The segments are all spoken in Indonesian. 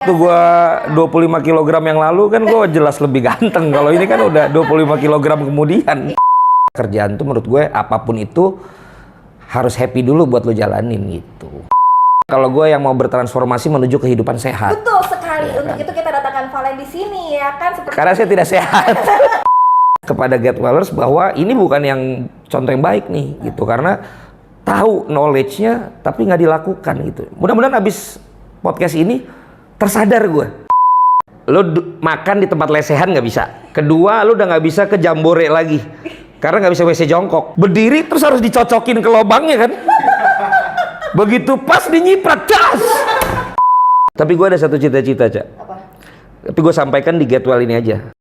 Waktu gua 25 kilogram yang lalu kan gua jelas lebih ganteng. Kalau ini kan udah 25 kilogram kemudian. Kerjaan tuh menurut gue apapun itu harus happy dulu buat lo jalanin gitu. Kalau gue yang mau bertransformasi menuju kehidupan sehat. Betul sekali. Ya, Untuk kan? itu kita datangkan Valen di sini ya kan. Karena saya tidak sehat. Kepada Get Wellers bahwa ini bukan yang contoh yang baik nih gitu, karena tahu knowledge-nya tapi nggak dilakukan gitu. Mudah-mudahan abis podcast ini tersadar gue. Lo makan di tempat lesehan nggak bisa. Kedua, lo udah nggak bisa ke Jambore lagi karena nggak bisa WC jongkok. Berdiri terus harus dicocokin ke lubangnya kan. Begitu pas dinyiprat, das. Tapi gue ada satu cita-cita, Cak. Apa? Tapi gue sampaikan di Get Well ini aja.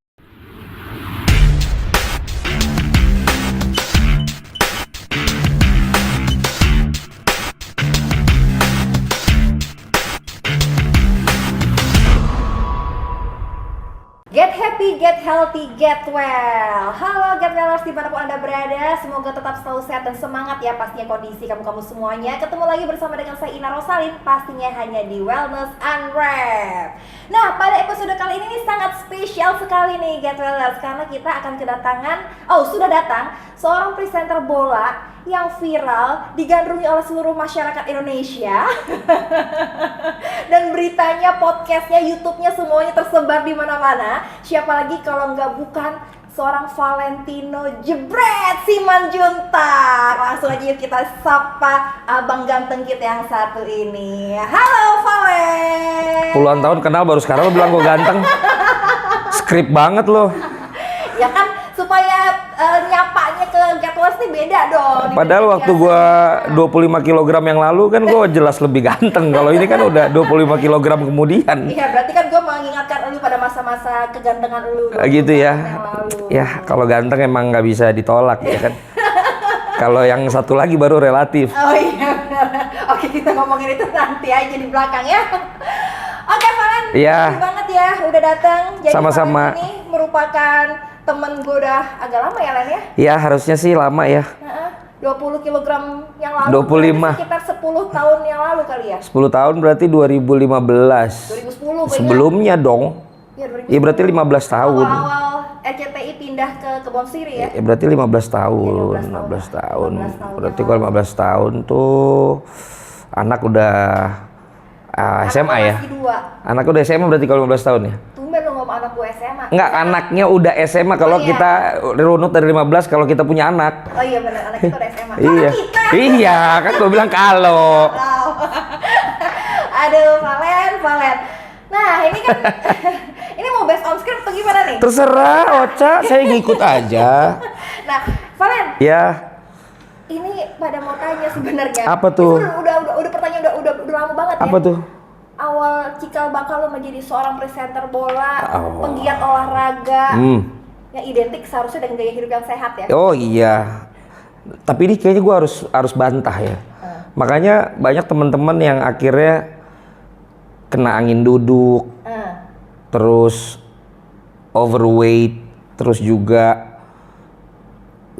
Get happy, get healthy, get well. Halo Get Wellers dimanapun Anda berada, semoga tetap selalu sehat dan semangat ya pastinya kondisi kamu semuanya. Ketemu lagi bersama dengan saya Ina Rosalin, pastinya hanya di Wellness Unwrapped. Nah, pada episode kali ini sangat spesial sekali nih Get Wellers, karena kita akan kedatangan, sudah datang seorang presenter bola yang viral, digandrungi oleh seluruh masyarakat Indonesia. Dan beritanya, podcastnya, YouTube-nya semuanya tersebar di mana-mana. Siapa lagi kalau nggak bukan seorang Valentino Jebret Simanjuntak. Langsung aja yuk kita sapa abang ganteng kita yang satu ini. Halo Valen. Puluhan tahun kenal baru sekarang lo bilang gue ganteng. Skrip banget lo. Ya kan supaya nyapanya ke Get Wellers nih beda dong. Padahal waktu gua 25 kilogram yang lalu kan gua jelas lebih ganteng. Kalau ini kan udah 25 kilogram kemudian. Iya, berarti kan gue mengingatkan lu pada masa-masa kegantengan lu. Gitu ya. Ya, kalau ganteng emang nggak bisa ditolak ya kan. Kalau yang satu lagi baru relatif. Oh iya benar. Oke, kita ngomongin itu nanti aja di belakang ya. Oke, Valen. Iya. Terima kasih banget ya udah datang. Jadi Sama-sama. Valen ini merupakan temen gue udah agak lama ya, Len ya? Ya, harusnya sih lama ya. 20 kilogram yang lalu. 25. Sekitar 10 tahun yang lalu kali ya? 10 tahun berarti 2015. 2010 Sebelumnya dong. Ya, 2010. Ya berarti 15 tahun. Awal-awal RCTI pindah ke Kebon Siri ya? Ya berarti 15 tahun. Ya, 15 tahun. 15 tahun. Berarti kalau 15 tahun tuh anak udah SMA ya? Masih 2. Anak udah SMA berarti kalau 15 tahun ya? Tumben lu ngomong anak gue SMA. Enggak, anaknya udah SMA kalau iya. kita runut dari 15 kalau kita punya anak. Oh iya benar, anak kita udah SMA. Iya. Anak kita. Iya, kan gue bilang kalau. Wow. Aduh, Valen. Nah, ini kan ini mau based on script atau gimana nih? Terserah, Ocha, saya ngikut aja. Nah, Valen, Ya, ini pada mau tanya sebenarnya. Apa tuh? Itu udah pertanyaan udah lama banget ya. apa tuh? Awal cikal bakal lo menjadi seorang presenter bola, Oh. penggiat olahraga, yang identik seharusnya dengan gaya hidup yang sehat ya. Oh iya. Tapi ini kayaknya gue harus bantah ya. Makanya banyak teman-teman yang akhirnya kena angin duduk, terus overweight, terus juga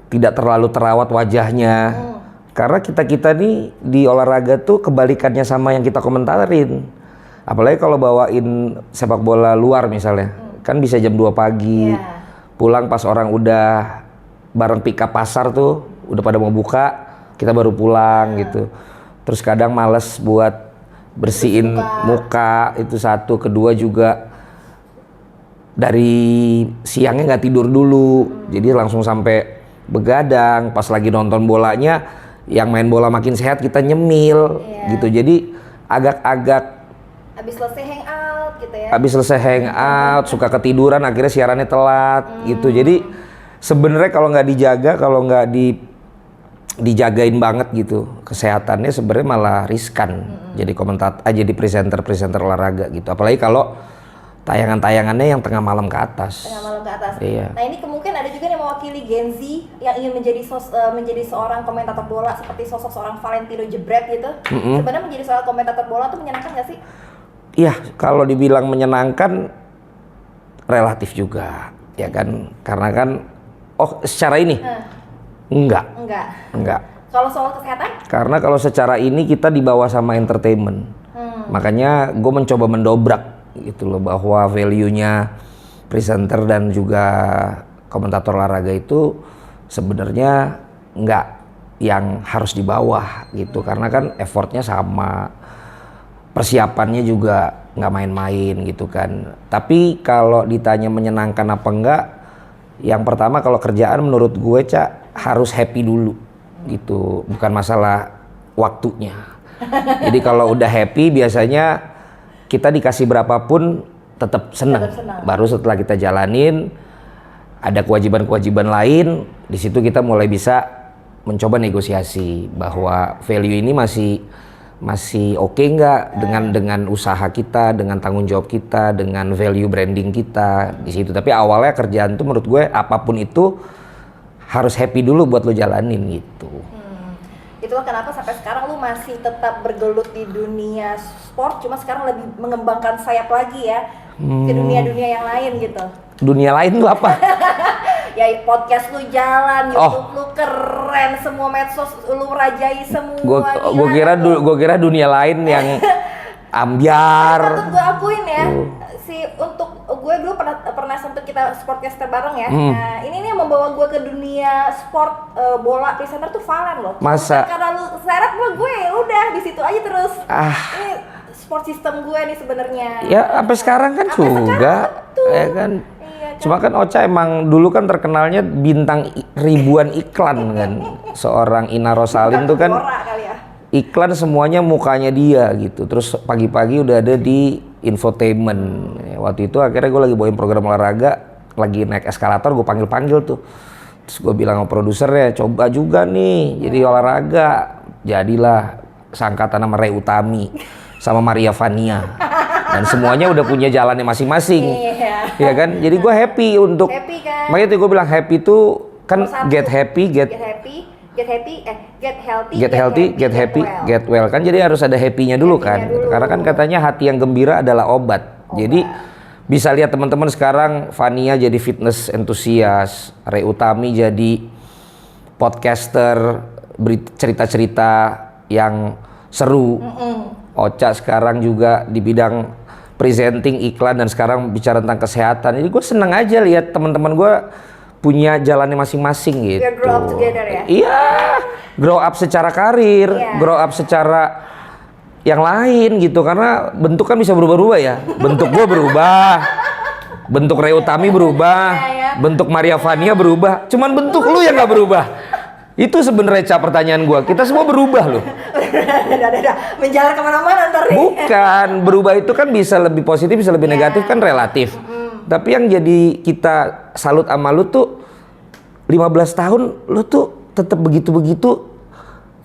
tidak terlalu terawat wajahnya. Karena kita nih di olahraga tuh kebalikannya sama yang kita komentarin. Apalagi kalau bawain sepak bola luar misalnya, kan bisa jam 2 pagi, pulang pas orang udah bareng pick up pasar tuh, udah pada mau buka, kita baru pulang gitu. Terus kadang males buat bersihin muka, itu satu. Kedua juga dari siangnya nggak tidur dulu, jadi langsung sampai begadang. Pas lagi nonton bolanya, yang main bola makin sehat, kita nyemil gitu. Jadi agak-agak Habis selesai hangout gitu ya. habis selesai hangout suka ketiduran, akhirnya siarannya telat gitu. Jadi sebenarnya kalau nggak dijaga, kalau nggak dijagain banget gitu kesehatannya, sebenarnya malah riskan jadi jadi presenter olahraga gitu. Apalagi kalau tayangannya yang tengah malam ke atas. Iya. Nah, ini kemungkinan ada juga yang mewakili Gen Z yang ingin menjadi seorang komentator bola seperti sosok seorang Valentino Jebret gitu. Sebenarnya menjadi seorang komentator bola tuh menyenangkan nggak sih? Iya, kalau dibilang menyenangkan relatif juga, ya kan? Karena kan, secara ini enggak. Kalau soal kesehatan? Karena kalau secara ini kita dibawa sama entertainment. Makanya gue mencoba mendobrak gitu loh, bahwa value-nya presenter dan juga komentator olahraga itu sebenarnya nggak yang harus di bawah gitu, karena kan effortnya sama, persiapannya juga nggak main-main gitu kan. Tapi kalau ditanya menyenangkan apa enggak, yang pertama kalau kerjaan menurut gue Cak harus happy dulu gitu, bukan masalah waktunya. Jadi kalau udah happy biasanya kita dikasih berapapun tetap senang. Baru setelah kita jalanin ada kewajiban-kewajiban lain, di situ kita mulai bisa mencoba negosiasi bahwa value ini masih oke nggak dengan usaha kita, dengan tanggung jawab kita, dengan value branding kita di situ. Tapi awalnya kerjaan tuh menurut gue apapun itu harus happy dulu buat lo jalanin gitu. Itulah kenapa sampai sekarang lu masih tetap bergelut di dunia sport, cuma sekarang lebih mengembangkan sayap lagi ya ke dunia-dunia yang lain gitu. Dunia lain tuh apa? Ya podcast lu jalan, YouTube lu keren, semua medsos lu rajai semua. Gue kira dunia lain yang ambiar. Patut gue akuin ya, untuk gue dulu pernah sempet kita sportcaster bareng ya. Nah ini nih yang membawa gue ke dunia sport bola presenter tuh Valen loh. Masa? Karena lu seret gue udah di situ aja terus. Ini sport system gue nih sebenarnya. Ya sampai sekarang kan juga, ya kan. Cuma kan Ocha emang dulu kan terkenalnya bintang ribuan iklan kan. Seorang Ina Rosalin tuh kan iklan semuanya mukanya dia gitu. Terus pagi-pagi udah ada di infotainment. Waktu itu akhirnya gue lagi bawain program olahraga, lagi naik eskalator gue panggil-panggil tuh. Terus gue bilang sama produsernya, coba juga nih jadi olahraga. Jadilah seangkatan sama Ray Utami sama Maria Vania. Dan semuanya udah punya jalannya masing-masing. Ya kan? Jadi gue happy untuk makanya tuh gue bilang happy tuh kan get healthy, get well kan, jadi harus ada happy-nya dulu kan. Karena kan katanya hati yang gembira adalah obat. Jadi bisa lihat teman-teman sekarang Vania jadi fitness entusias, Ray Utami jadi podcaster, cerita-cerita yang seru. Ocha sekarang juga di bidang presenting iklan dan sekarang bicara tentang kesehatan. Jadi gue seneng aja lihat teman-teman gue punya jalannya masing-masing gitu. Biar grow up together ya? Iya, grow up secara karir, grow up secara yang lain gitu. Karena bentuk kan bisa berubah-ubah ya. Bentuk gue berubah, bentuk Ray Utami berubah, bentuk Maria Vania berubah. Cuman bentuk lu yang gak berubah. Itu sebenarnya pertanyaan gue. Kita semua berubah loh. Menjalar kemana-mana ntar nih. Bukan, berubah itu kan bisa lebih positif, bisa lebih negatif kan relatif. Tapi yang jadi kita salut sama lu tuh 15 tahun lu tuh tetap begitu-begitu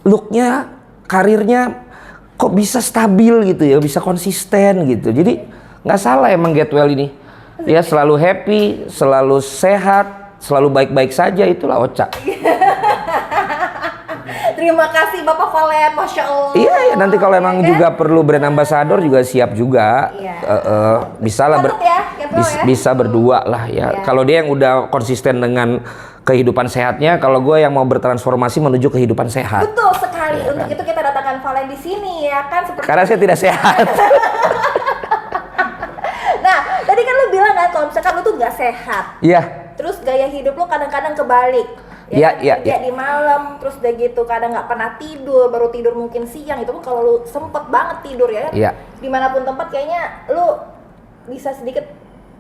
looknya, karirnya kok bisa stabil gitu ya, bisa konsisten gitu. Jadi nggak salah emang Get Well ini. Ya selalu happy, selalu sehat, selalu baik-baik saja, itulah Ocha. Terima kasih Bapak Valen, Masya Allah. Iya ya, nanti kalau emang juga perlu brand ambassador juga siap juga. Bisa lah bisa berdua lah ya. Kalau dia yang udah konsisten dengan kehidupan sehatnya, kalau gue yang mau bertransformasi menuju kehidupan sehat. Betul sekali. Ya, untuk itu kita datangkan Valen di sini ya kan. Karena saya tidak sehat. Nah, tadi kan lu bilang kan kalau misalkan lu tuh nggak sehat. Iya. Terus gaya hidup lu kadang-kadang kebalik. Kerja di malam, terus udah gitu kadang nggak pernah tidur, baru tidur mungkin siang. Itu kan kalau lu sempet banget tidur ya kan. Dimanapun tempat kayaknya lu bisa sedikit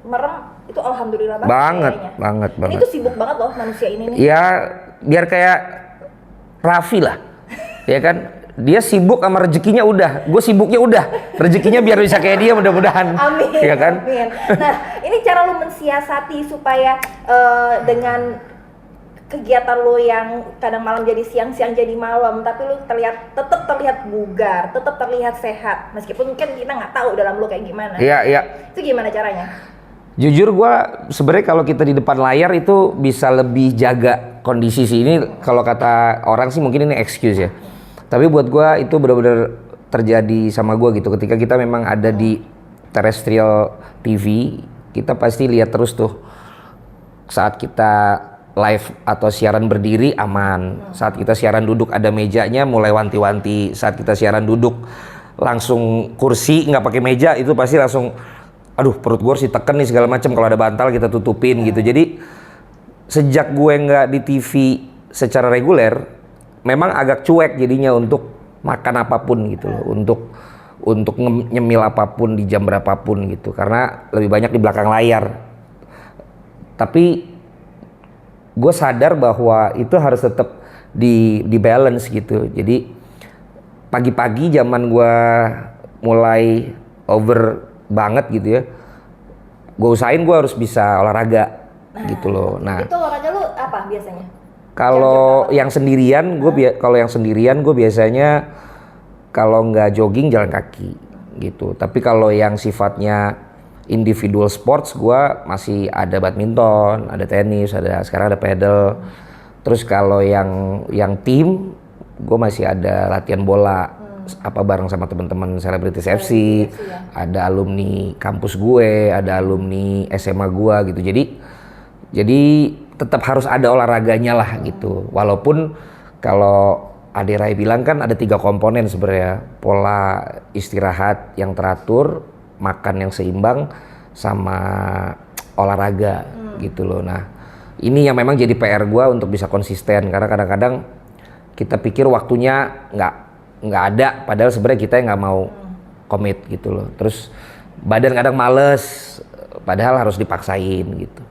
merem, itu alhamdulillah banget. Ini tuh sibuk banget loh manusia ini nih. Ya biar kayak Raffi lah. Ya kan, dia sibuk sama rezekinya udah, gue sibuknya udah, rezekinya biar bisa kayak dia mudah-mudahan. Amin. Ya kan? Amin. Nah, ini cara lu mensiasati supaya dengan kegiatan lo yang kadang malam jadi siang jadi malam, tapi lo tetap terlihat bugar, tetap terlihat sehat, meskipun kan kita nggak tahu dalam lo kayak gimana. Iya. Itu gimana caranya? Jujur gue sebenarnya kalau kita di depan layar itu bisa lebih jaga kondisi sih. Ini kalau kata orang sih mungkin ini excuse ya. Tapi buat gue itu benar-benar terjadi sama gue gitu. Ketika kita memang ada di terrestrial TV, kita pasti lihat terus tuh saat kita live atau siaran berdiri aman, saat kita siaran duduk ada mejanya mulai wanti-wanti, saat kita siaran duduk langsung kursi nggak pakai meja itu pasti langsung aduh perut gue harus diteken nih segala macam, kalau ada bantal kita tutupin gitu. Jadi sejak gue nggak di TV secara reguler, memang agak cuek jadinya untuk makan apapun gitu loh, untuk nyemil apapun di jam berapapun gitu, karena lebih banyak di belakang layar. Tapi gue sadar bahwa itu harus tetap di balance gitu. Jadi pagi-pagi zaman gue mulai over banget gitu ya, gue usahain gue harus bisa olahraga gitu loh. Nah, itu olahraga lu apa biasanya? Kalau yang sendirian gue biasanya kalau nggak jogging jalan kaki gitu. Tapi kalau yang sifatnya individual sports, gue masih ada badminton, ada tenis, sekarang ada paddle. Terus kalau yang tim, gue masih ada latihan bola apa bareng sama teman-teman Selebritis FC, ya. ada alumni kampus gue, ada alumni SMA gue gitu. Jadi tetap harus ada olahraganya lah gitu. Walaupun kalau Ade Rai bilang kan ada 3 komponen sebenarnya, pola istirahat yang teratur, makan yang seimbang, sama olahraga gitu loh. Nah ini yang memang jadi PR gue untuk bisa konsisten, karena kadang-kadang kita pikir waktunya nggak ada, padahal sebenarnya kita yang nggak mau komit gitu loh. Terus badan kadang males, padahal harus dipaksain gitu.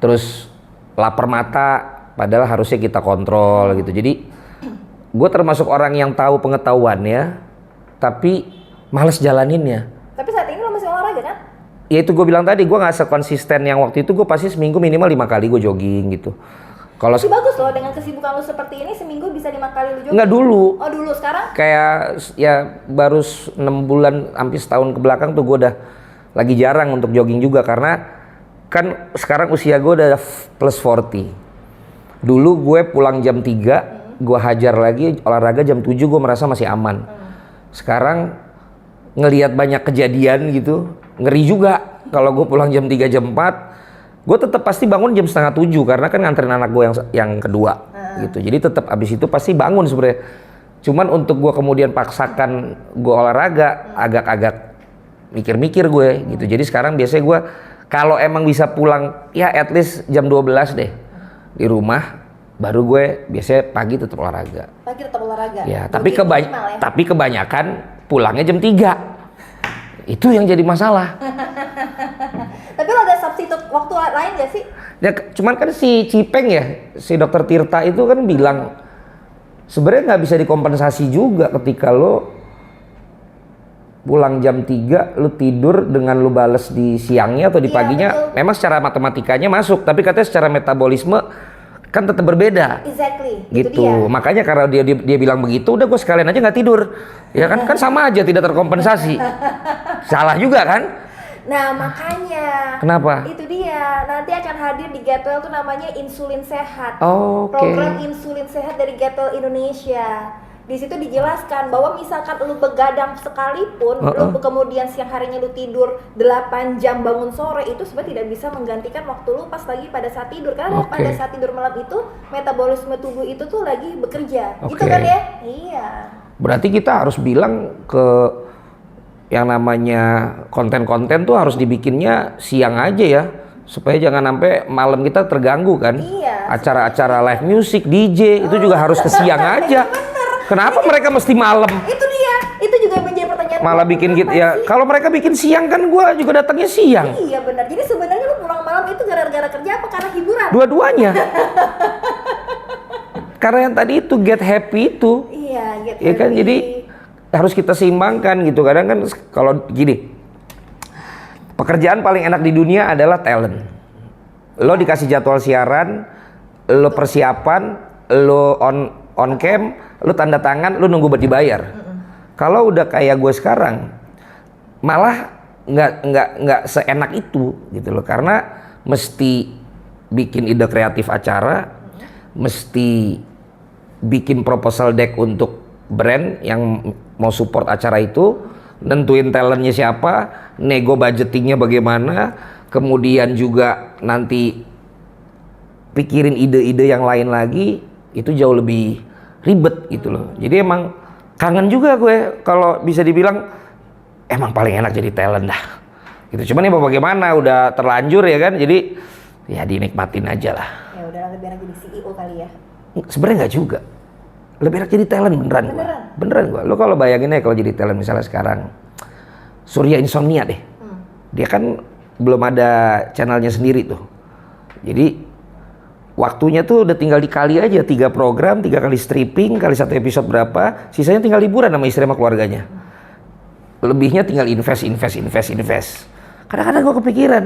Terus lapar mata, padahal harusnya kita kontrol gitu. Jadi gue termasuk orang yang tahu pengetahuannya, tapi males jalaninnya. Tapi saat ini lo masih olahraga kan? Ya itu gue bilang tadi, gue nggak sekonsisten yang waktu itu. Gue pasti seminggu minimal 5 kali gue jogging gitu. Kalau Tapi bagus loh, dengan kesibukan lu seperti ini seminggu bisa 5 kali lu jogging. nggak dulu, Oh dulu, sekarang? kayak ya baru 6 bulan hampir setahun ke belakang tuh gue udah lagi jarang untuk jogging juga, karena kan sekarang usia gue udah plus 40. Dulu gue pulang jam 3, gue hajar lagi olahraga jam 7, gue merasa masih aman. Sekarang ngelihat banyak kejadian gitu, ngeri juga. Kalau gue pulang jam 3 jam 4, gue tetap pasti bangun jam 6:30 karena kan nganterin anak gue yang kedua gitu. Jadi tetap abis itu pasti bangun sebenarnya. Cuman untuk gue kemudian paksakan gue olahraga, agak-agak mikir-mikir gue gitu. Jadi sekarang biasanya gue kalau emang bisa pulang ya at least jam 12 deh di rumah, baru gue biasanya pagi tetap olahraga. Pagi tetap olahraga. Ya, Jogging tapi kebanyakan pulangnya jam 3. Itu yang jadi masalah. Tapi lo ada substitute waktu lain gak sih? Ya, cuman kan si Cipeng ya, si dokter Tirta itu kan bilang sebenarnya nggak bisa dikompensasi juga ketika lo pulang jam 3, lu tidur dengan lu bales di siangnya atau di paginya. Memang secara matematikanya masuk, tapi katanya secara metabolisme kan tetap berbeda. Exactly. Gitu. Makanya karena dia bilang begitu, udah gue sekalian aja nggak tidur. Ya kan sama aja tidak terkompensasi. Salah juga kan? Nah makanya. Kenapa? Itu dia. Nanti akan hadir di Get Well tuh namanya Insulin Sehat. Oh, oke. Program Insulin Sehat dari Get Well Indonesia. Di situ dijelaskan bahwa misalkan lu begadang sekalipun, lu kemudian siang harinya lu tidur 8 jam bangun sore, itu sebenarnya tidak bisa menggantikan waktu lu pas lagi pada saat tidur. Karena pada saat tidur malam itu metabolisme tubuh itu tuh lagi bekerja. Gitu kan ya? Iya. Berarti kita harus bilang ke yang namanya konten-konten tuh harus dibikinnya siang aja ya, supaya jangan sampai malam kita terganggu kan. Iya. Acara-acara live music, DJ itu juga harus ke siang aja. Kenapa mereka mesti malam? Itu dia, itu juga menjadi pertanyaan. Malah bikin gitu ya. Kalau mereka bikin siang kan gua juga datangnya siang. Iya benar. Jadi sebenarnya lu pulang malam itu gara-gara kerja apa karena hiburan? Dua-duanya. Karena yang tadi itu get happy itu. Iya, get ya kan, happy. jadi harus kita seimbangkan gitu. Kadang kan kalau gini, pekerjaan paling enak di dunia adalah talent. Lo dikasih jadwal siaran, lo persiapan, lo on cam, lo tanda tangan, lo nunggu buat dibayar. Kalau udah kayak gue sekarang, malah nggak seenak itu gitu loh, karena mesti bikin ide kreatif acara, mesti bikin proposal deck untuk brand yang mau support acara itu, nentuin talentnya siapa, nego budgetingnya bagaimana, kemudian juga nanti pikirin ide-ide yang lain lagi. Itu jauh lebih ribet gitu loh. Jadi emang kangen juga gue kalau bisa dibilang emang paling enak jadi talent dah. Gitu. Cuman ya bagaimana, udah terlanjur ya kan, jadi ya dinikmatin aja lah. Ya udah lebih enak jadi CEO kali ya. Sebenarnya nggak juga, lebih enak jadi talent beneran. Beneran gua. Lo kalau bayangin aja kalau jadi talent misalnya sekarang Surya Insomnia deh, dia kan belum ada channelnya sendiri tuh, jadi waktunya tuh udah tinggal dikali aja 3 program, 3 kali stripping, kali 1 episode berapa, sisanya tinggal liburan sama istri sama keluarganya. Lebihnya tinggal invest. Kadang-kadang gue kepikiran,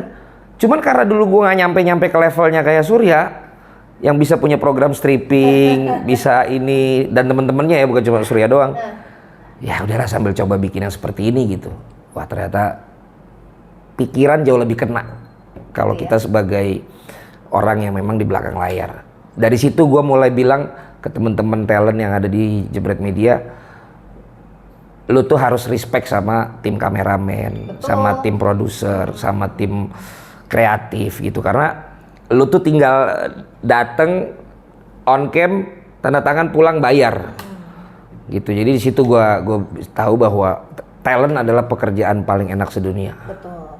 cuman karena dulu gue nggak nyampe ke levelnya kayak Surya, yang bisa punya program stripping, bisa ini, dan temen-temennya ya, bukan cuma Surya doang. Ya udahlah sambil coba bikin yang seperti ini gitu. Wah ternyata pikiran jauh lebih kena kalau kita sebagai orang yang memang di belakang layar. Dari situ gue mulai bilang ke temen-temen talent yang ada di Jebret Media, lu tuh harus respect sama tim kameramen, sama tim produser, sama tim kreatif gitu, karena lu tuh tinggal dateng on cam, tanda tangan, pulang, bayar gitu. Jadi di situ gue tahu bahwa talent adalah pekerjaan paling enak sedunia. Betul.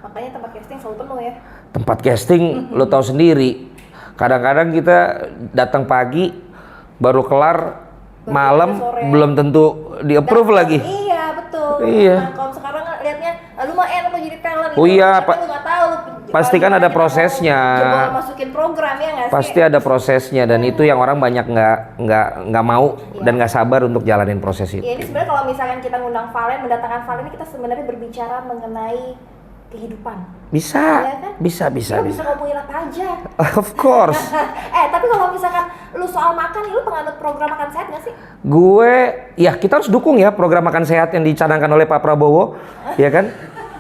Makanya tempat casting selalu penuh ya. Tempat casting lu tahu sendiri, kadang-kadang kita datang pagi baru kelar malam belum tentu di approve lagi. Iya betul. Iya. Nah, kalau sekarang liatnya lu mah enak mau jadi talent. Oh iya, lu nggak tahu. Pasti kan ada prosesnya. Jebol masukin program ya nggak sih? Pasti ada prosesnya, dan itu yang orang banyak nggak mau dan nggak sabar untuk jalanin proses itu. Ya, ini sebenarnya kalau misalkan kita ngundang Valen, mendatangkan Valen, ini kita sebenarnya berbicara mengenai kehidupan. Bisa, ya kan? bisa. Lu bisa ngomongin apa aja. Of course. Tapi kalau misalkan lu soal makan, lu penganut program makan sehat nggak sih? Kita harus dukung ya program makan sehat yang dicanangkan oleh Pak Prabowo, ya kan?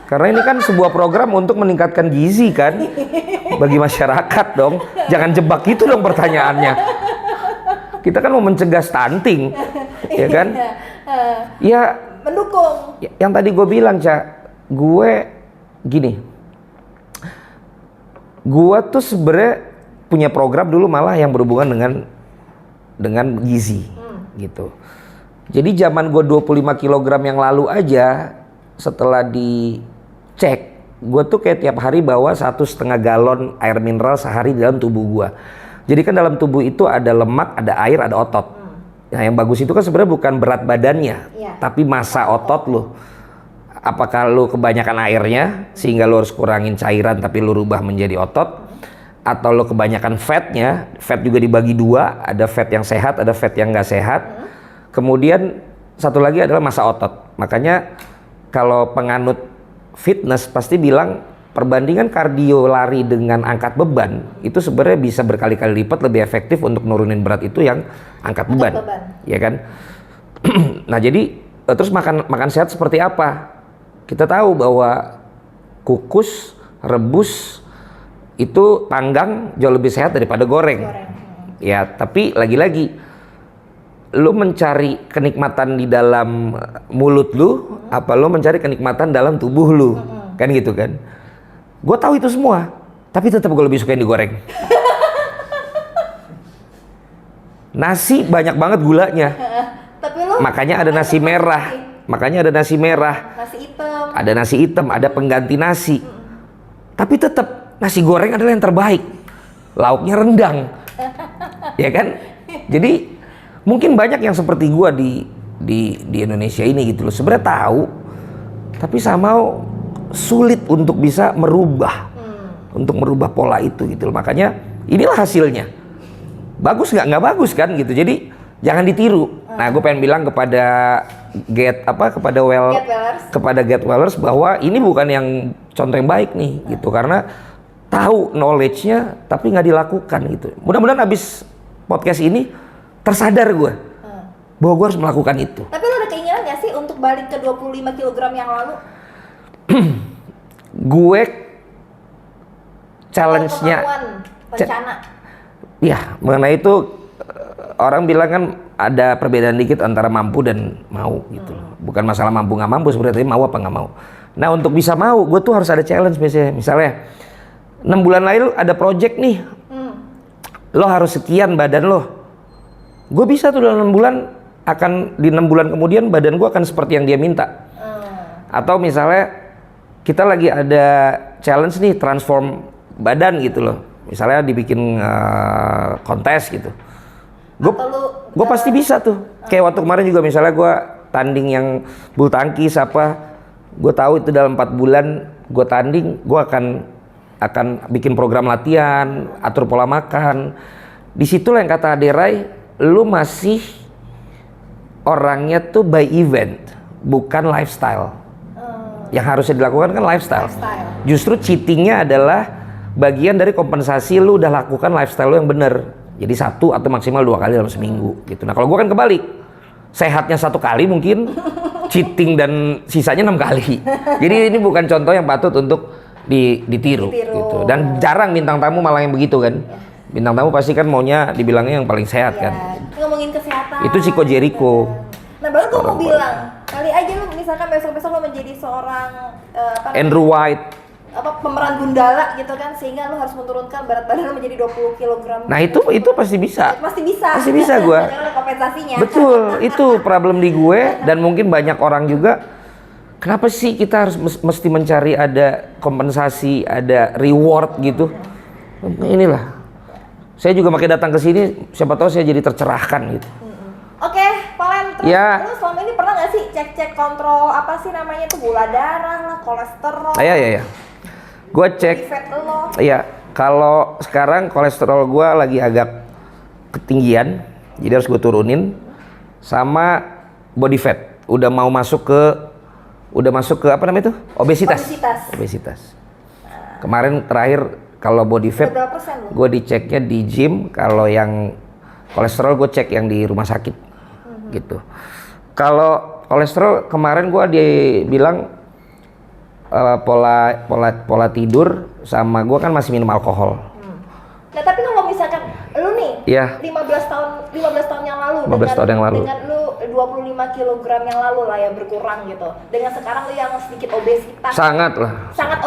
Karena ini kan sebuah program untuk meningkatkan gizi kan, bagi masyarakat dong. Jangan jebak itu dong pertanyaannya. Kita kan mau mencegah stunting, ya kan? Ya. Mendukung. Yang tadi gue bilang, gini, gua tuh sebenarnya punya program dulu malah yang berhubungan dengan gizi, gitu. Jadi zaman gua 25 kg yang lalu aja, setelah dicek, gua tuh kayak tiap hari bawa 1,5 galon air mineral sehari di dalam tubuh gua. Jadi kan dalam tubuh itu ada lemak, ada air, ada otot. Nah yang bagus itu kan sebenarnya bukan berat badannya, tapi massa otot lo. Apakah lu kebanyakan airnya sehingga lu harus kurangin cairan tapi lu rubah menjadi otot, atau lu kebanyakan fatnya, fat juga dibagi 2, ada fat yang sehat, ada fat yang nggak sehat. Kemudian satu lagi adalah massa otot. Makanya kalau penganut fitness pasti bilang perbandingan kardio lari dengan angkat beban itu sebenarnya bisa berkali-kali lipat lebih efektif untuk nurunin berat itu yang angkat beban. Ya kan? Nah jadi terus makan sehat seperti apa? Kita tahu bahwa kukus, rebus itu panggang jauh lebih sehat daripada goreng. Ya, tapi lagi-lagi lu mencari kenikmatan di dalam mulut lu, apa lu mencari kenikmatan dalam tubuh lu? Kan gitu kan. Gue tahu itu semua, tapi tetap gue lebih suka yang digoreng. Nasi banyak banget gulanya. Makanya ada nasi merah. Nasi hitam. Ada nasi hitam, ada pengganti nasi. Tapi tetap nasi goreng adalah yang terbaik. Lauknya rendang. Ya kan? Jadi mungkin banyak yang seperti gua di Indonesia ini gitu loh. Sebenarnya tahu, tapi somehow sulit untuk bisa merubah. Untuk merubah pola itu gitu loh. Makanya inilah hasilnya. Bagus nggak? Nggak bagus kan gitu. Jadi jangan ditiru. Nah, gue pengen bilang kepada Get Wellers bahwa ini bukan yang contoh yang baik nih gitu, karena tahu knowledge-nya tapi nggak dilakukan gitu. Mudah-mudahan abis podcast ini tersadar gue bahwa gue harus melakukan itu. Tapi lo ada keinginan nggak sih untuk balik ke 25 kg yang lalu? Gue challenge-nya rencana. Ya, mengenai itu orang bilang kan ada perbedaan dikit antara mampu dan mau gitu loh. Bukan masalah mampu nggak mampu sebenarnya, tapi mau apa nggak mau. Nah untuk bisa mau, gue tuh harus ada challenge biasanya. Misalnya 6 bulan lalu ada project nih, lo harus sekian badan lo. Gue bisa tuh dalam 6 bulan, di 6 bulan kemudian badan gue akan seperti yang dia minta. Atau misalnya kita lagi ada challenge nih transform badan gitu loh. Misalnya dibikin kontes gitu. Gue pasti bisa tuh. Kayak waktu kemarin juga misalnya gue tanding yang bulu tangkis apa, gue tahu itu dalam 4 bulan gue tanding, gue akan bikin program latihan, atur pola makan. Disitulah yang kata Aderai, lu masih orangnya tuh by event, bukan lifestyle. Yang harusnya dilakukan kan lifestyle. Justru cheatingnya adalah bagian dari kompensasi lu udah lakukan lifestyle lu yang bener. Jadi 1 atau maksimal 2 kali dalam seminggu gitu. Nah kalau gue kan kebalik, sehatnya 1 kali mungkin, cheating dan sisanya 6 kali. Jadi ini bukan contoh yang patut untuk ditiru gitu. Dan jarang bintang tamu malah yang begitu kan. Bintang tamu pasti kan maunya dibilangnya yang paling sehat kan. Ngomongin kesehatan. Itu Chico Jericho. Nah baru gue mau bilang, kali aja lu misalkan besok-besok lu menjadi seorang Andrew White, pemeran Gundala gitu kan, sehingga lu harus menurunkan berat badan lu menjadi 20 kg. Nah itu pasti bisa. Pasti bisa. Pasti bisa gue. Karena ada kompensasinya. Betul, itu problem di gue dan mungkin banyak orang juga. Kenapa sih kita harus mesti mencari ada kompensasi, ada reward gitu? Inilah. Saya juga pakai datang ke sini, siapa tahu saya jadi tercerahkan gitu. Oke, Palen, terus Ya. lu selama ini pernah nggak sih cek kontrol apa sih namanya tuh, gula darah lah, kolesterol? Iya. Gue cek. Body fat lo. Iya, kalau sekarang kolesterol gue lagi agak ketinggian, jadi harus gue turunin. Sama body fat, udah masuk ke apa namanya itu? Obesitas. Kemarin terakhir kalau body fat, Berapa persen lo? gue diceknya di gym. Kalau yang kolesterol gue cek yang di rumah sakit, gitu. Kalau kolesterol kemarin gue dibilang pola tidur sama gue kan masih minum alkohol. Nah tapi kalau misalkan lu nih, Iya. 15 tahun yang lalu, 15 tahun yang lalu. dengan lu 25 kg yang lalu lah ya berkurang gitu. Dengan sekarang lu yang sedikit obesitas. Sangat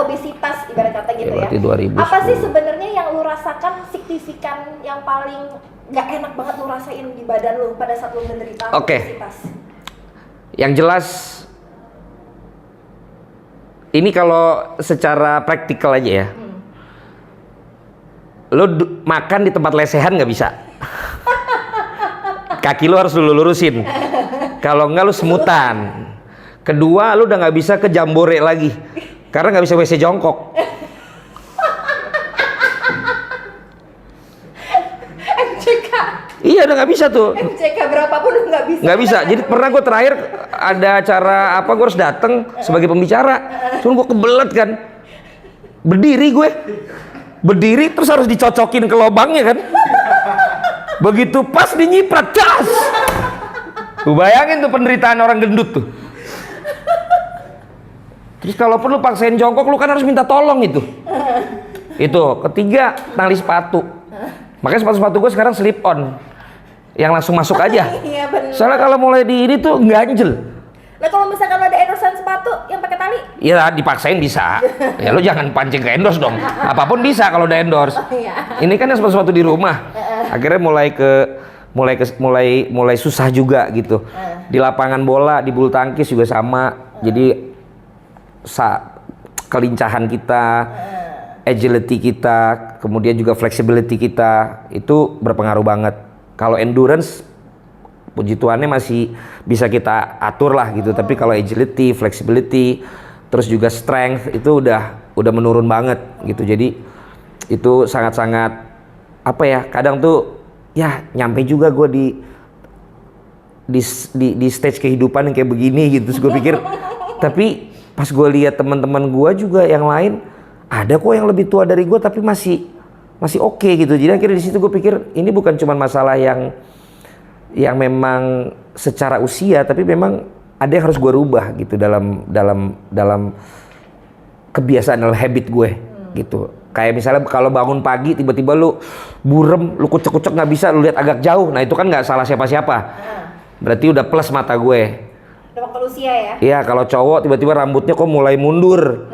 Obesitas ibarat kata gitu ya. berarti 2010. Apa sih sebenarnya yang lu rasakan signifikan yang paling nggak enak banget lu rasain di badan lu pada saat lu menderita obesitas? Yang jelas ini kalau secara praktikal aja ya. Lu makan di tempat lesehan nggak bisa. Kaki lu harus lu lurusin. Kalau enggak lu semutan. Kedua, lu udah nggak bisa ke jambore lagi. Karena nggak bisa WC jongkok. MCK. Iya udah nggak bisa tuh. MCK berapapun lu nggak bisa. Nggak bisa. Jadi pernah gue terakhir ada acara apa, gue harus datang sebagai pembicara. Cuma gue kebelet kan. Berdiri terus harus dicocokin ke lubangnya kan. Begitu pas dinyiprat, das. Lu bayangin tuh penderitaan orang gendut tuh. Terus kalaupun lu paksain jongkok, lu kan harus minta tolong itu. Itu. Ketiga, tali sepatu. Makanya sepatu gue sekarang slip on, yang langsung masuk aja. Iya benar. Soalnya kalau mulai di ini tuh ganjel. Nah kalau misalkan ada endorsean sepatu yang pakai tali? Ya dipaksain bisa. Ya lu jangan pancing ke endorse dong. Apapun bisa kalau udah endorse. Iya. Ini kan yang sepatu di rumah. Akhirnya mulai susah juga gitu. Di lapangan bola, di bulu tangkis juga sama. Jadi kelincahan kita, agility kita, kemudian juga flexibility kita itu berpengaruh banget. Kalau endurance, puji Tuhannya masih bisa kita atur lah gitu. Tapi kalau agility, flexibility, terus juga strength itu udah menurun banget gitu. Jadi itu sangat-sangat apa ya? Kadang tuh ya nyampe juga gue di stage kehidupan yang kayak begini gitu. Terus gue pikir, tapi pas gue lihat teman-teman gue juga yang lain ada kok yang lebih tua dari gue tapi masih oke gitu. Jadi akhirnya di situ gue pikir ini bukan cuma masalah yang memang secara usia, tapi memang ada yang harus gue rubah gitu dalam kebiasaan, dalam habit gue gitu. Kayak misalnya kalau bangun pagi tiba-tiba lu burem, lu kucek-kucek nggak bisa, lu lihat agak jauh, nah itu kan nggak salah siapa-siapa. Berarti udah plus mata gue. Udah waktu usia ya? Iya, kalau cowok tiba-tiba rambutnya kok mulai mundur.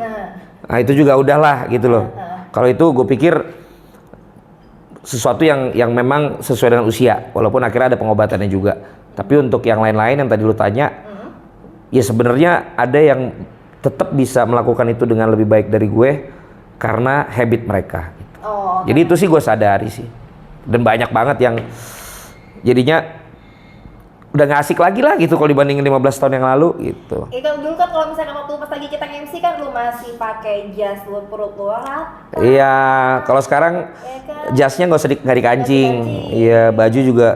Nah itu juga udahlah gitu loh. Kalau itu gue pikir sesuatu yang memang sesuai dengan usia, walaupun akhirnya ada pengobatannya juga. Tapi untuk yang lain-lain yang tadi lu tanya, ya sebenarnya ada yang tetap bisa melakukan itu dengan lebih baik dari gue karena habit mereka. Oh, jadi itu sih gue sadari sih. Dan banyak banget yang jadinya udah nggak asik lagi lah gitu kalau dibandingin 15 tahun yang lalu gitu. Itu dulu kan kalau misalkan waktu pas lagi kita MC kan lu masih pakai jas, lu perut lu rata. Iya, kalau sekarang Ya kan? jasnya nggak dikancing. dikancing. Iya, baju juga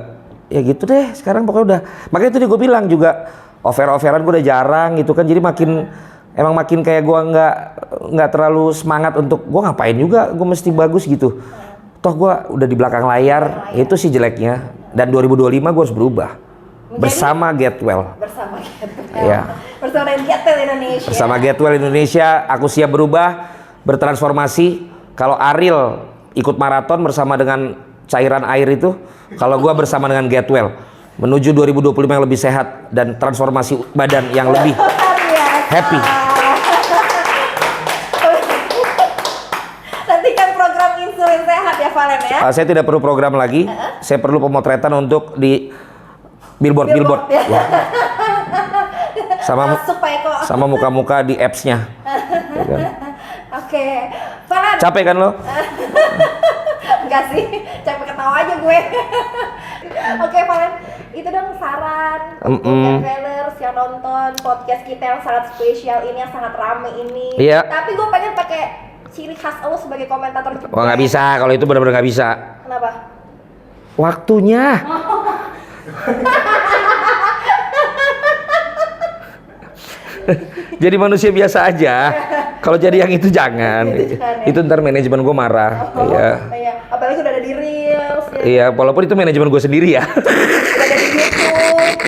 ya gitu deh. Sekarang pokoknya udah. Makanya itu gue bilang juga over-overan gue udah jarang gitu kan. Jadi emang makin kayak gue nggak terlalu semangat untuk gue ngapain juga. Gue mesti bagus gitu. Toh gue udah di belakang layar. Itu sih jeleknya. Dan 2025 gue harus berubah. Bersama Getwell. Bersama Getwell. Iya. Bersama Getwell Indonesia. Bersama Getwell Indonesia, aku siap berubah, bertransformasi. Kalau Ariel ikut maraton bersama dengan cairan air itu, kalau gua bersama dengan Getwell menuju 2025 yang lebih sehat dan transformasi badan yang lebih happy. Nantikan program insulin sehat ya Valen ya. Saya tidak perlu program lagi, saya perlu pemotretan untuk di billboard. Ya. Sama Pak Eko. sama muka-muka di apps-nya. Ya kan? Oke, Valen. Capek kan lo? Enggak sih, capek ketawa aja gue. Oke, Valen, itu dong saran untuk travelers yang nonton podcast kita yang sangat spesial ini, yang sangat rame ini. Iya. Tapi gue pengen pakai ciri khas lo sebagai komentator. Wah nggak bisa, kalau itu benar-benar nggak bisa. Kenapa? Waktunya. Jadi manusia biasa aja. Kalau jadi yang itu jangan. Itu jangan, ya. Itu ntar manajemen gue marah. Iya. Iya. Apalagi udah ada di Reels. Ya. Iya, walaupun itu manajemen gue sendiri ya. Udah ada di YouTube.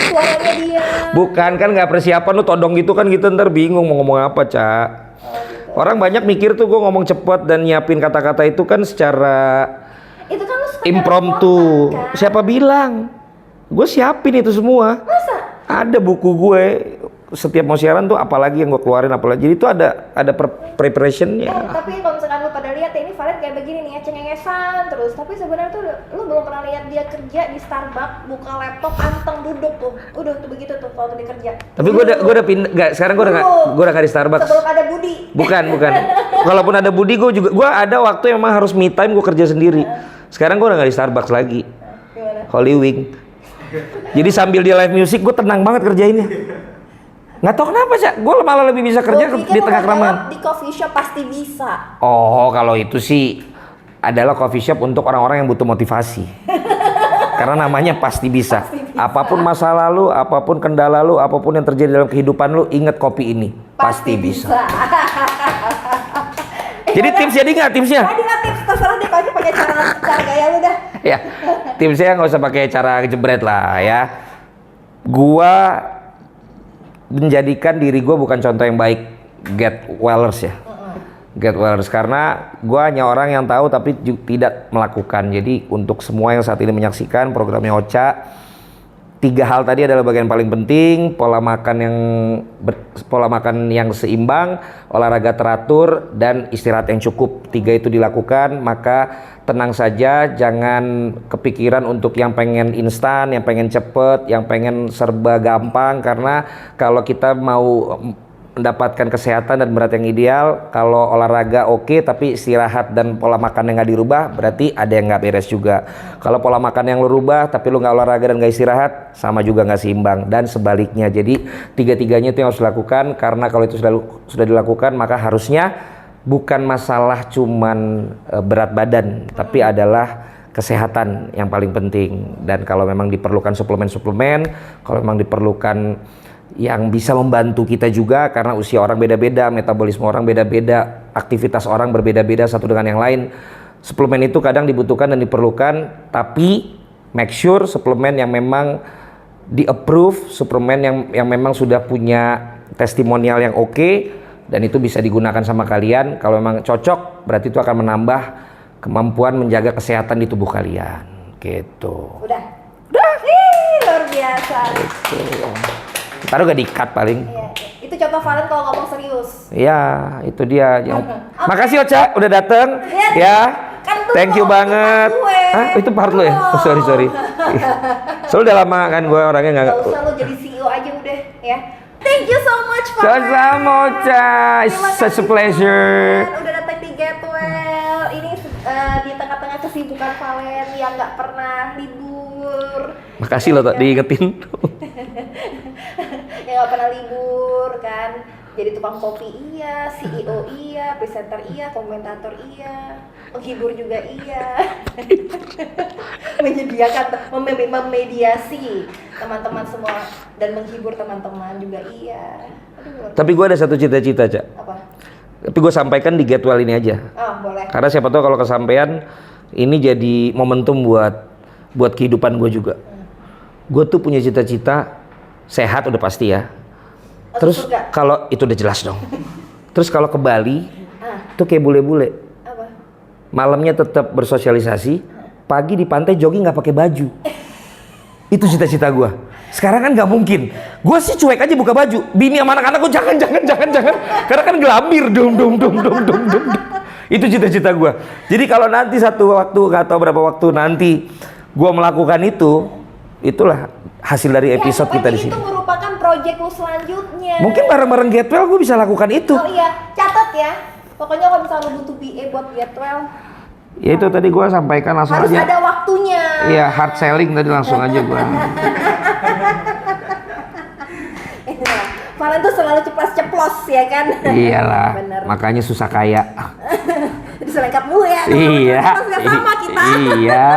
Suaranya dia. Bukan kan nggak persiapan lu todong gitu kan gitu ntar bingung mau ngomong apa, Cak. Gitu. Orang banyak mikir tuh gue ngomong cepet dan nyiapin kata-kata itu kan secara Itu kan lu suka impromptu. kan? Siapa bilang? Gue siapin itu semua. Masa? Ada buku gue setiap mau siaran tuh apalagi yang gue keluarin apalagi. Jadi itu ada preparationnya. Tapi kalau misalkan lu pada lihat ya, ini Valen kayak begini nih ya, cengengesan terus. Tapi sebenarnya tuh lu belum pernah lihat dia kerja di Starbucks, buka laptop, anteng duduk tuh. Udah tuh begitu tuh kalau dia kerja. Tapi gue udah pindah. Nggak, sekarang gue udah nggak di Starbucks. Sebelum ada Budi. Bukan. Kalaupun ada Budi gue ada waktu yang memang harus me time, gue kerja sendiri. Sekarang gue udah nggak di Starbucks lagi. Gimana? Holy Wing. Jadi sambil dia live music gue tenang banget kerjainnya. Nggak tahu kenapa sih, gue malah lebih bisa kerja di tengah keramaian. Di coffee shop pasti bisa. Oh, kalau itu sih adalah coffee shop untuk orang-orang yang butuh motivasi. Karena namanya pasti bisa. Apapun masa lalu, apapun kendala lu, apapun yang terjadi dalam kehidupan lu, ingat kopi ini pasti bisa. Jadi tips jadi nggak tipsnya? Tadi nggak tips, terserah deh pakai cara gaya lu dah. Ya, tipsnya nggak usah pakai cara jebret lah ya. Gua menjadikan diri gue bukan contoh yang baik Getwellers ya. Getwellers karena gue hanya orang yang tahu tapi tidak melakukan. Jadi untuk semua yang saat ini menyaksikan programnya Ocha, 3 hal tadi adalah bagian paling penting. Pola makan yang seimbang, olahraga teratur, dan istirahat yang cukup. 3 itu dilakukan, maka tenang saja, jangan kepikiran untuk yang pengen instan, yang pengen cepet, yang pengen serba gampang. Karena kalau kita mau mendapatkan kesehatan dan berat yang ideal, kalau olahraga oke, tapi istirahat dan pola makan yang nggak dirubah, berarti ada yang nggak beres juga. Kalau pola makan yang lu rubah, tapi lu nggak olahraga dan nggak istirahat, sama juga nggak seimbang. Dan sebaliknya, jadi 3-tiganya itu yang harus dilakukan. Karena kalau itu sudah dilakukan, maka harusnya bukan masalah cuman berat badan, tapi adalah kesehatan yang paling penting. Dan kalau memang diperlukan suplemen-suplemen, kalau memang diperlukan yang bisa membantu kita juga, karena usia orang beda-beda, metabolisme orang beda-beda, aktivitas orang berbeda-beda satu dengan yang lain. Suplemen itu kadang dibutuhkan dan diperlukan, tapi make sure suplemen yang memang di-approve, suplemen yang memang sudah punya testimonial yang oke, dan itu bisa digunakan sama kalian. Kalau memang cocok, berarti itu akan menambah kemampuan menjaga kesehatan di tubuh kalian. Gitu. Udah. Ih, luar biasa. Gitu. Taruh gak di-cut paling. Iya, itu contoh Valen kalau ngomong serius. Iya, itu dia. Makasih Ocha udah dateng. Ya. Kan Thank you banget. Hah? Itu part lo ya? Oh, sorry. Soalnya udah lama kan gue orangnya nggak. Gak usah lo jadi CEO aja udah ya. Thank you so much, Pak. Sama-sama, Ocha. It's Terima such a kasih, pleasure. Valen. Udah datang di Get Well. Ini di tengah-tengah kesibukan Valen yang nggak pernah libur. Makasih loh tak diingetin. Yang nggak pernah libur kan. Jadi tukang kopi iya, CEO iya, presenter iya, komentator iya, penghibur juga iya. Menyediakan, memediasi teman-teman semua dan menghibur teman-teman juga iya. Aduh. Tapi gue ada satu cita-cita, Cak. Apa? Tapi gue sampaikan di Get Well ini aja. Oh, boleh. Karena siapa tahu kalau kesampaian ini jadi momentum buat kehidupan gue juga. Gue tuh punya cita-cita sehat udah pasti ya. Terus surga. kalau itu udah jelas dong. Terus kalau ke Bali tuh kayak bule-bule. Apa? Malamnya tetap bersosialisasi, pagi di pantai jogging nggak pakai baju. Itu cita-cita gue. Sekarang kan nggak mungkin. Gue sih cuek aja buka baju. Bini sama anak-anak gue jangan. Karena kan gelambir dum. Itu cita-cita gue. Jadi kalau nanti satu waktu atau berapa waktu nanti gue melakukan itu, itulah hasil dari episode kita di sini. Itu merupakan project lu selanjutnya. Mungkin bareng-bareng Get Well gue bisa lakukan itu. Oh iya, catat ya. Pokoknya kalau misalnya lu butuh BA buat Get Well, Ya itu tadi gue sampaikan langsung harus aja. ada waktunya. Iya, hard selling tadi langsung aja gue. Valen tuh selalu ceplos ya kan? Iyalah, Bener. makanya susah kaya. Jadi selengkap mulu ya. Iya. Nggak sama kita. Iya.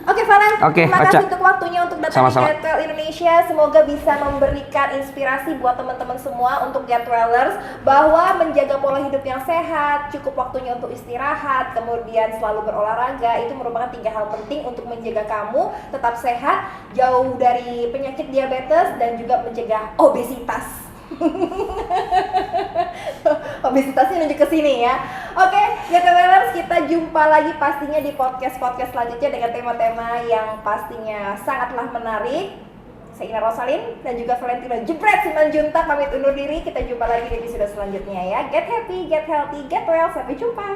Oke Valen, Oke, terima kasih Ocha. untuk waktunya untuk datang Sama-sama. di Get Well Indonesia. Semoga bisa memberikan inspirasi buat teman-teman semua untuk Get Wellers bahwa menjaga pola hidup yang sehat, cukup waktunya untuk istirahat, kemudian selalu berolahraga itu merupakan 3 hal penting untuk menjaga kamu tetap sehat, jauh dari penyakit diabetes dan juga mencegah obesitas. Obesitasnya nunjuk ke sini ya. Oke, Get Wellers, kita jumpa lagi pastinya di podcast selanjutnya dengan tema-tema yang pastinya sangatlah menarik. Saya Ina Rosalin dan juga Valentino Jebret Simanjuntak pamit undur diri. Kita jumpa lagi di episode selanjutnya ya. Get happy, get healthy, get well. Sampai jumpa.